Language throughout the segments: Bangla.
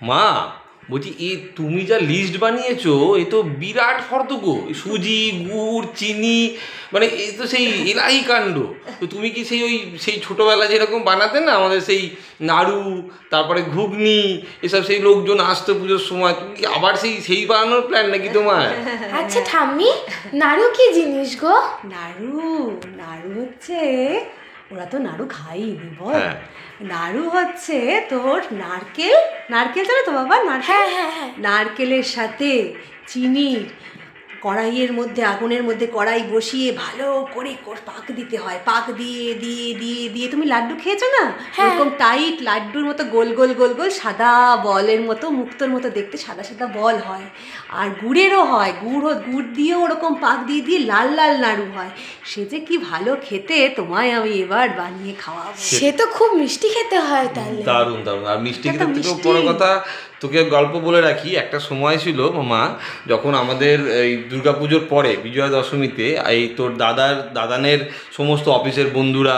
মা বলছি তুমি যা লিস্ট বানিয়েছো এ তো বিরাট ফর্দ গো, সুজি গুড় চিনি, মানে এই তো সেই এলাহি কাণ্ড। তো তুমি কি সেই ছোটবেলা যেরকম বানাতে না আমাদের সেই নাড়ু, তারপরে ঘুগনি, এসব সেই লোকজন আসতো পুজোর সময়, তুমি কি আবার সেই বানানোর প্ল্যান নাকি তোমার? আচ্ছা ঠাম্মি, নাড়ু কি জিনিস গো? নাড়ু নাড়ু হচ্ছে, ওরা তো নাড়ু খাইনি বল। হ্যাঁ। নাড়ু হচ্ছে তোর নারকেল, নারকেল জানো তো বাবা? হ্যাঁ হ্যাঁ হ্যাঁ। নারকেলের সাথে চিনির কড়াইয়ের মধ্যে, আগুনের মধ্যে কড়াই বসিয়ে ভালো করে পাক দিতে হয়। পাক দিয়ে দিয়ে দিয়ে দিয়ে তুমি লাড্ডু খেয়েছো না? এরকম টাইট লাড্ডুর মতো গোল গোল গোল গোল সাদা বলের মতো, মুক্তোর মতো দেখতে সাদা সাদা বল হয়। আর গুড়েরও হয়, গুড় দিয়েও ওরকম পাক দিয়ে দিয়ে লাল লাল নাড়ু হয়। সে যে কি ভালো খেতে, তোমায় আমি এবার বানিয়ে খাওয়াবো। সে তো খুব মিষ্টি খেতে হয় তাহলে। দারুণ দারুণ। আর মিষ্টি এটা তো খেতে থেকেও মিষ্টি। বড় কথা, তোকে গল্প বলে রাখি, একটা সময় ছিল মা, যখন আমাদের এই দুর্গাপুজোর পরে বিজয়া দশমীতে এই তোর দাদানের সমস্ত অফিসের বন্ধুরা,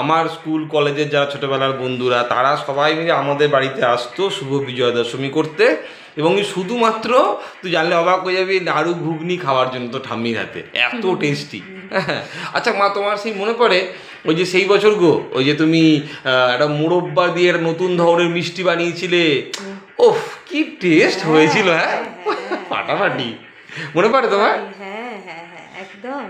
আমার স্কুল কলেজের যারা ছোটোবেলার বন্ধুরা, তারা সবাই মিলে আমাদের বাড়িতে আসতো শুভ বিজয়া দশমী করতে, এবং শুধুমাত্র তুই জানলে অবাক হয়ে যাবি নাড়ু ঘুগনি খাওয়ার জন্য, তো ঠাম্মির হাতে এত টেস্টি। আচ্ছা মা, তোমার সেই মনে পড়ে ওই যে সেই বছর গো, ওই যে তুমি একটা মুরব্বা দিয়ে একটা নতুন ধরনের মিষ্টি বানিয়েছিলে, ওফ কি টেস্ট হয়েছিল, হ্যাঁ ফাটাফাটি, মনে পড়ে তোমার? হ্যাঁ হ্যাঁ হ্যাঁ একদম।